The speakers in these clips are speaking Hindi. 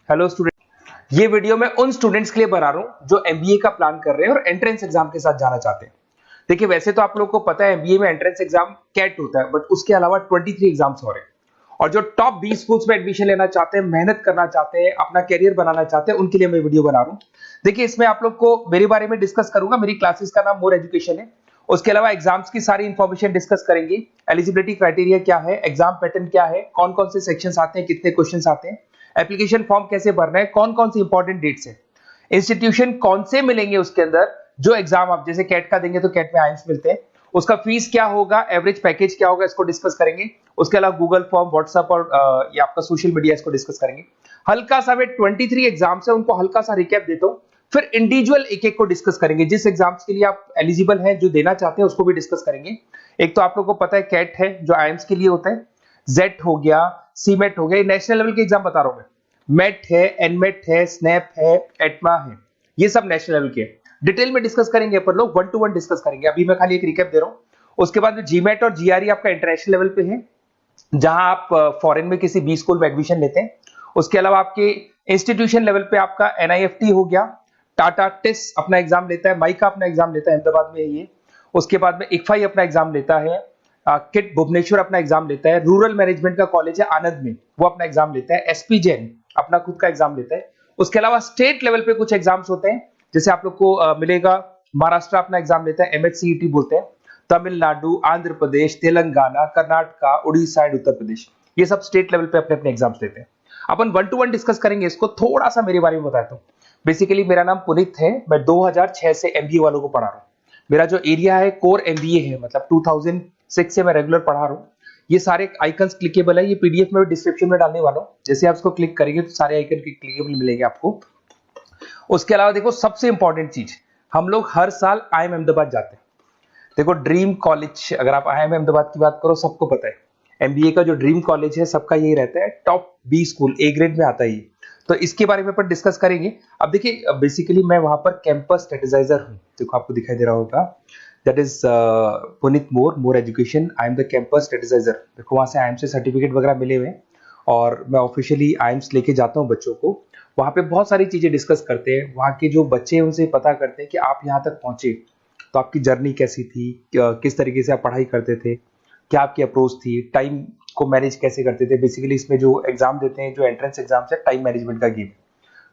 हेलो स्टूडेंट, ये वीडियो मैं उन स्टूडेंट्स के लिए बना रहा हूं जो एमबीए का प्लान कर रहे हैं और एंट्रेंस एग्जाम के साथ जाना चाहते हैं। देखिए, वैसे तो आप लोगों को पता है एमबीए में एंट्रेंस एग्जाम कैट होता है, बट उसके अलावा 23 एग्जाम्स और हैं। और जो टॉप 20 स्कूल्स में एडमिशन लेना चाहते हैं, मेहनत करना चाहते हैं, अपना कैरियर बनाना चाहते हैं, उनके लिए मैं वीडियो बना रहा हूं। देखिए, इसमें आप लोग को मेरे बारे में डिस्कस करूंगा। मेरी क्लासेस का नाम मोर एजुकेशन है। उसके अलावा एग्जाम्स की सारी इंफॉर्मेशन डिस्कस करेंगे। एलिजिबिलिटी क्राइटेरिया क्या है, एग्जाम पैटर्न क्या है, कौन कौन से सेक्शंस आते हैं, कितने क्वेश्चंस आते हैं, एप्लीकेशन फॉर्म कैसे भरना है, कौन कौन सी इंपॉर्टेंट डेट्स है, इंस्टीट्यूशन कौन से मिलेंगे उसके अंदर, जो एग्जाम आप जैसे कैट का देंगे तो कैट में आइम्स मिलते हैं, उसका फीस क्या होगा, एवरेज पैकेज क्या होगा, इसको डिस्कस करेंगे। उसके अलावा गूगल फॉर्म, व्हाट्सएप और ये आपका सोशल मीडिया, इसको डिस्कस करेंगे। हल्का सा मैं 23 एग्जाम्स है उनको हल्का सा रिकैप देता हूं, फिर इंडिविजुअल एक एक को डिस्कस करेंगे। जिस एग्जाम्स के लिए आप एलिजिबल हैं, जो देना चाहते हैं, उसको भी डिस्कस करेंगे। एक तो आप लोगों को पता है कैट है जो आइम्स के लिए होता है, जेट हो गया, सीमेट हो गया, नेशनल लेवल के एग्जाम बता रहा हूं मैं। मेट है, एनमेट है, स्नैप है, एटमा है, ये सब नेशनल लेवल के। डिटेल में डिस्कस करेंगे अपन लोग, 1 to 1 डिस्कस करेंगे। अभी मैं खाली एक रिकैप दे रहा हूं। उसके बाद में जीमेट और जीआरई आपका इंटरनेशनल लेवल पे है, जहां आप फॉरेन में किसी बी स्कूल में एडमिशन लेते हैं। उसके अलावा आपके इंस्टीट्यूशन लेवल पे आपका एनआईएफटी हो गया, टाटा टिस अपना एग्जाम लेता है, माइका अपना एग्जाम लेता है, अहमदाबाद में है ये। उसके बाद में इक्फाई अपना एग्जाम लेता है, किट भुवनेश्वर अपना एग्जाम लेता है, रूरल मैनेजमेंट का कॉलेज है आनंद में, वो अपना एग्जाम लेता है, एसपी जैन अपना खुद का एग्जाम लेता है। उसके अलावा स्टेट लेवल पे कुछ एग्जाम्स होते हैं, जैसे आप लोग को मिलेगा, महाराष्ट्र अपना एग्जाम लेता है, एमएचसीईटी बोलते हैं, तमिलनाडु, आंध्र प्रदेश, तेलंगाना, कर्नाटका, उड़ीसा एंड उत्तर प्रदेश, ये सब स्टेट लेवल पे अपने अपने एग्जाम्स लेते हैं। अपन 1 to 1 डिस्कस करेंगे इसको। थोड़ा सा मेरे बारे में बताता हूँ। बेसिकली मेरा नाम पुनीत है, मैं 2006 से एमबीए वालों को पढ़ा रहा हूँ। मेरा जो एरिया है कोर एमबीए है, मतलब 2006 से मैं रेगुलर पढ़ा रहा हूँ। ये सारे आइकन्स क्लिकेबल है, ये पीडीएफ में डिस्क्रिप्शन में डालने वाला हूँ। जैसे आप इसको क्लिक करेंगे तो सारे आइकन क्लिकेबल मिलेंगे आपको। उसके अलावा देखो, सबसे इंपॉर्टेंट चीज, हम लोग हर साल आईएम अहमदाबाद जाते हैं। देखो, ड्रीम कॉलेज, अगर आप आईएम अहमदाबाद की बात करो, सबको पता है एमबीए का जो ड्रीम कॉलेज है सबका यही रहता है, top B school, A grade में आता है ये। तो इसके बारे में अपन डिस्कस करेंगे। अब देखिए, बेसिकली मैं वहां पर कैंपस स्ट्रेटेजाइजर हूँ। देखो, आपको दिखाई दे रहा होगा, that is Puneet More education, I am the campus strategizer. देखो, वहां से आईएम से सर्टिफिकेट वगैरह मिले हुए हैं और मैं ऑफिशियली आईएम्स लेके जाता हूँ बच्चों को। वहां पे बहुत सारी चीजें डिस्कस करते हैं, वहां के जो बच्चे हैं उनसे पता करते हैं कि आप यहाँ तक पहुंचे तो आपकी जर्नी कैसी थी, किस तरीके से आप पढ़ाई करते थे, क्या आपकी अप्रोच थी, टाइम को मैनेज कैसे करते थे। बेसिकली इसमें जो एग्जाम देते हैं, जो एंट्रेंस एग्जाम है, टाइम मैनेजमेंट का गेम।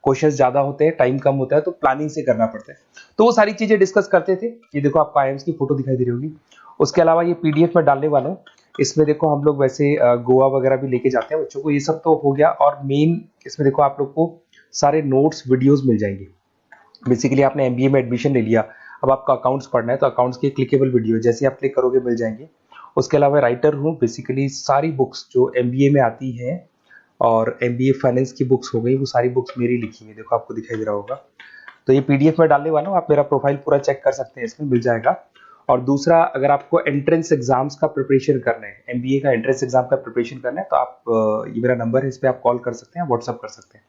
क्वेश्चंस ज्यादा होते हैं, टाइम कम होता है, तो प्लानिंग से करना पड़ता है। तो वो सारी चीजें डिस्कस करते थे। ये देखो, आपको आईएम्स की फोटो दिखाई दे रही होगी। उसके अलावा ये पीडीएफ में डालने वाला हूँ। इसमें देखो, हम लोग वैसे गोवा वगैरह भी लेके जाते हैं बच्चों को। ये सब तो हो गया। और मेन इसमें देखो, आप लोग को सारे नोट्स, वीडियोस मिल जाएंगे। बेसिकली आपने एमबीए में एडमिशन ले लिया, अब आपका अकाउंट्स पढ़ना है, तो अकाउंट्स की क्लिकेबल वीडियो जैसे आप क्लिक करोगे मिल जाएंगे। उसके अलावा राइटर हूँ, बेसिकली सारी बुक्स जो एमबीए में आती हैं और एमबीए फाइनेंस की बुक्स हो गई, वो सारी बुक्स मेरी लिखी हुई, देखो आपको दिखाई दे रहा होगा। तो ये पीडीएफ में डालने वाला हूँ, आप मेरा प्रोफाइल पूरा चेक कर सकते हैं, इसमें मिल जाएगा। और दूसरा, अगर आपको एंट्रेंस एग्जाम्स का प्रिपरेशन करना है, एमबीए का एंट्रेंस एग्जाम का प्रिपरेशन करना है, तो आप ये मेरा नंबर है, इस पर आप कॉल कर सकते हैं, व्हाट्सअप कर सकते हैं।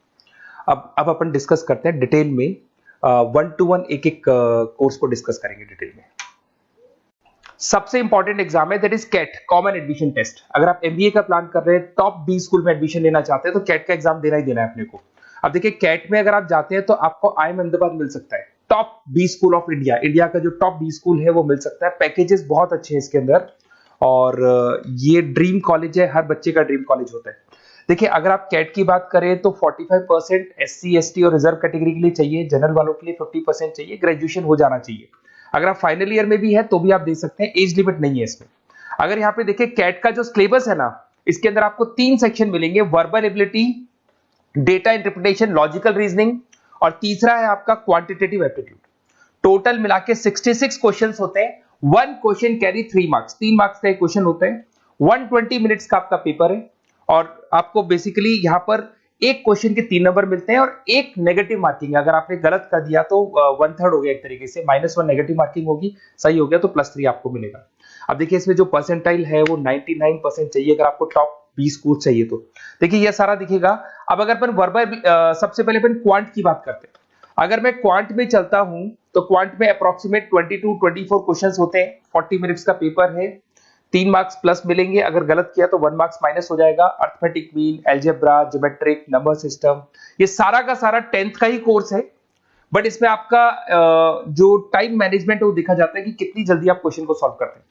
अब अपन डिस्कस करते हैं डिटेल में, 1 to 1 एक एक कोर्स को डिस्कस करेंगे डिटेल में। सबसे इंपॉर्टेंट एग्जाम है, that is CAT, common admission test. अगर आप एमबीए का प्लान कर रहे हैं, टॉप बी स्कूल में एडमिशन लेना चाहते हैं, तो कैट का एग्जाम देना ही देना है अपने को। अब देखिए, कैट में अगर आप जाते हैं तो आपको आईएम अहमदाबाद मिल सकता है, top B school of India, India का जो टॉप बी स्कूल है वो मिल सकता है। पैकेजेस बहुत अच्छे हैं इसके अंदर, और ये ड्रीम कॉलेज है, हर बच्चे का ड्रीम कॉलेज होता है। देखिए, अगर आप कैट की बात करें तो 45% एससी एसटी और रिजर्व कैटेगरी के लिए चाहिए, जनरल वालों के लिए 50% चाहिए, ग्रेजुएशन हो जाना चाहिए। अगर आप फाइनल ईयर में भी है तो भी आप दे सकते हैं, एज लिमिट नहीं है इसमें। अगर यहाँ पे देखिए, कैट का जो सिलेबस है ना, इसके अंदर आपको 3 सेक्शन मिलेंगे, verbal ability, data interpretation, logical reasoning, और तीसरा है आपका क्वांटिटेटिव एप्टीट्यूड। टोटल मिला के 66 क्वेश्चंस होते हैं। 1 क्वेश्चन कैरी 3 मार्क्स, 3 मार्क्स का एक क्वेश्चन होता है। 120 मिनट्स का आपका पेपर है, और आपको बेसिकली यहाँ पर एक क्वेश्चन के 3 नंबर मिलते हैं और एक नेगेटिव मार्किंग है। अगर आपने गलत कर दिया तो 1/3 हो गया, एक तरीके से -1 नेगेटिव मार्किंग होगी, सही हो गया तो +3 आपको मिलेगा। अब देखिए, इसमें जो परसेंटाइल है वो 99% चाहिए, अगर आपको टॉप 20 स्कोर चाहिए तो। देखिए, ये सारा दिखेगा। अब अगर अपन वर्बल, सबसे पहले अपन क्वांट की बात करते हैं। अगर मैं क्वांट में चलता हूं तो क्वांट में अप्रोक्सीमेट 22-24 क्वेश्चंस होते हैं, 40 मिनट्स का पेपर है। 3 मार्क्स प्लस मिलेंगे, अगर गलत किया तो 1 मार्क्स माइनस हो जाएगा। Arithmetic mean, algebra, geometric, number system, ये सारा का सारा 10th का ही कोर्स है, बट इसमें आपका जो टाइम मैनेजमेंट है वो देखा जाता है कि कितनी जल्दी आप क्वेश्चन को सॉल्व करते हैं।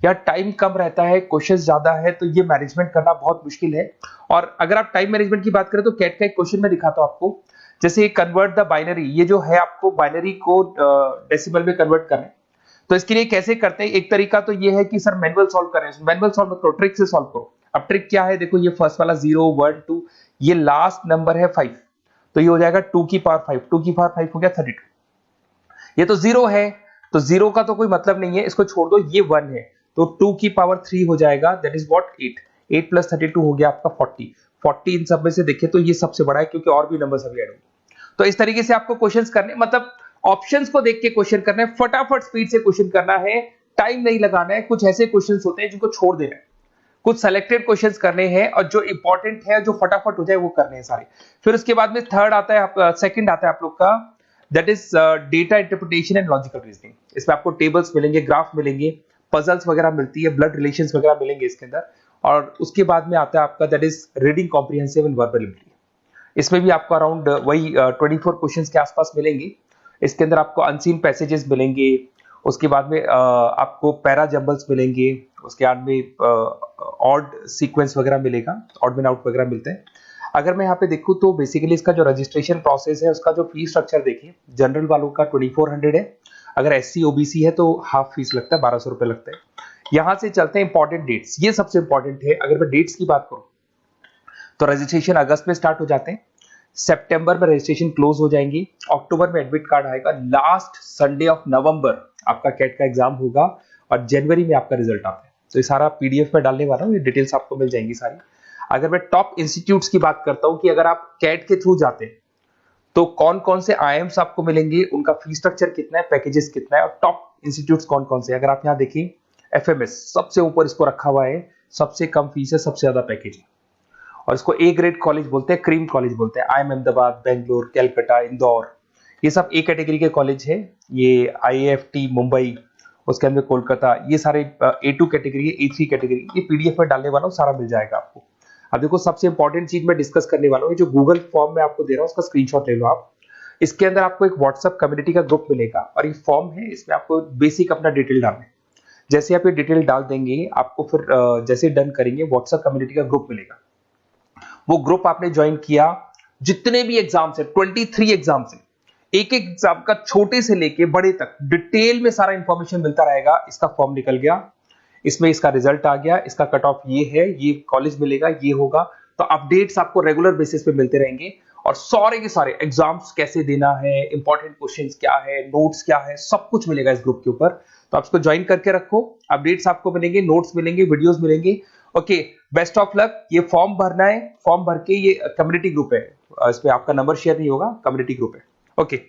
या टाइम कम रहता है, क्वेश्चन ज्यादा है, तो ये मैनेजमेंट करना बहुत मुश्किल है। और अगर आप टाइम मैनेजमेंट की बात करें तो कैट का एक क्वेश्चन मैं दिखाता हूं आपको, जैसे कन्वर्ट द बाइनरी, ये जो है आपको बाइनरी को डेसिमल में कन्वर्ट करना है। तो इसके लिए कैसे करते हैं, एक तरीका तो ये है कि सर मैनुअल सॉल्व करें, मैनुअल सॉल्व करो, ट्रिक से सॉल्व करो। अब ट्रिक क्या है, देखो ये फर्स्ट वाला 0 1 2, ये लास्ट नंबर है 5, तो ये हो जाएगा 2 की पावर 5, 2 की पावर 5 हो गया 32। ये तो 0 है, तो 0 का तो कोई मतलब नहीं है, इसको छोड़ दो, ये 1 है, तो 2 की पावर 3 हो जाएगा, दैट इज व्हाट 8, 8 प्लस 32 हो गया आपका 40। 40 इन सब में से देखें तो ये सबसे बड़ा है, क्योंकि और भी नंबर अभी ऐड होंगे। तो इस तरीके से आपको क्वेश्चंस करने, मतलब ऑप्शंस को देख के क्वेश्चन करना है, फटाफट स्पीड से क्वेश्चन करना है, टाइम नहीं लगाना है। कुछ ऐसे क्वेश्चंस होते हैं जिनको छोड़ देना है, कुछ सेलेक्टेड क्वेश्चंस करने हैं, और जो इंपॉर्टेंट है, जो फटाफट हो जाए वो करने हैं सारे। फिर उसके बाद में थर्ड आता है, सेकंड आता है आप लोग का, that is data interpretation and logical reasoning. इसमें आपको टेबल्स मिलेंगे, ग्राफ मिलेंगे, पजल्स वगैरह मिलती है, ब्लड रिलेशंस वगैरह मिलेंगे इसके अंदर। और उसके बाद में आता है आपका that is reading comprehensive and verbal ability. इसमें भी आपको अराउंड वही 24 क्वेश्चंस के आसपास मिलेंगे। इसके अंदर आपको अनसीन पैसेजेस मिलेंगे, उसके बाद में आपको पैरा जंबल्स मिलेंगे, उसके बाद में ऑड सीक्वेंस वगैरह मिलेगा, ऑड मैन आउट वगैरह मिलते हैं। अगर मैं यहाँ पे देखूँ तो बेसिकली इसका जो रजिस्ट्रेशन प्रोसेस है, उसका जो फीस स्ट्रक्चर देखिए, जनरल वालों का 2400 है, अगर SC OBC है तो हाफ फीस लगता है, 1200 रुपए लगता है। यहां से चलते हैं इंपॉर्टेंट डेट्स, ये सबसे इंपॉर्टेंट है। अगर मैं डेट्स की बात करूं तो रजिस्ट्रेशन अगस्त में स्टार्ट हो जाते हैं, सितंबर में रजिस्ट्रेशन क्लोज हो जाएंगी, अक्टूबर में एडमिट कार्ड आएगा, लास्ट संडे ऑफ नवंबर आपका कैट का एग्जाम होगा, और जनवरी में आपका रिजल्ट आता है। तो ये सारा PDF में डालने वाला हूँ, ये डिटेल्स आपको मिल जाएंगी सारी। अगर मैं टॉप इंस्टीट्यूट्स की बात करता हूं कि अगर आप कैट के थ्रू जाते हैं तो कौन कौन से IIMs आपको मिलेंगे, उनका फीस स्ट्रक्चर कितना है, पैकेजेस कितना है, और टॉप इंस्टीट्यूट्स कौन कौन से। अगर आप यहाँ देखिए FMS सबसे ऊपर इसको रखा हुआ है, सबसे कम फीस है, सबसे ज्यादा पैकेज है, और इसको A ग्रेड कॉलेज बोलते हैं, क्रीम कॉलेज बोलते हैं। IIM अहमदाबाद, बेंगलोर, कैलकाटा, इंदौर, ये सब A कैटेगरी के कॉलेज है। ये IIFT मुंबई, उसके अंदर कोलकाता, ये सारे A2 कैटेगरी है, A3 कैटेगरी। ये PDF में डालने वाला हूँ, सारा मिल जाएगा आपको। अब देखो सबसे इंपॉर्टेंट चीज मैं डिस्कस करने वाला हूँ, जो गूगल फॉर्म में आपको दे रहा हूँ उसका स्क्रीनशॉट ले लो आप। इसके अंदर आपको एक व्हाट्सएप कम्युनिटी का ग्रुप मिलेगा, और ये फॉर्म है, इसमें आपको बेसिक अपना डिटेल डालना है। जैसे आप ये डिटेल डाल देंगे, आपको फिर जैसे डन करेंगे, व्हाट्सएप कम्युनिटी का ग्रुप मिलेगा। वो ग्रुप आपने ज्वाइन किया, जितने भी एग्जाम्स है, 23 एग्जाम्स है, एक एक एग्जाम का छोटे से लेके बड़े तक डिटेल में सारा इंफॉर्मेशन मिलता रहेगा। इसका फॉर्म निकल गया, इसमें इसका रिजल्ट आ गया, इसका कट ऑफ ये है, ये कॉलेज मिलेगा, ये होगा। तो अपडेट्स आपको रेगुलर बेसिस पे मिलते रहेंगे, और सारे के सारे एग्जाम्स कैसे देना है, इंपॉर्टेंट क्वेश्चंस क्या है, नोट्स क्या है, सब कुछ मिलेगा इस ग्रुप के ऊपर। तो आप इसको ज्वाइन करके रखो, अपडेट्स आपको मिलेंगे, नोट्स मिलेंगे, वीडियोस मिलेंगे। Okay, best of luck. ये फॉर्म भरना है, फॉर्म भर के, ये कम्युनिटी ग्रुप है, इस पे आपका नंबर शेयर नहीं होगा, कम्युनिटी ग्रुप है। ओके।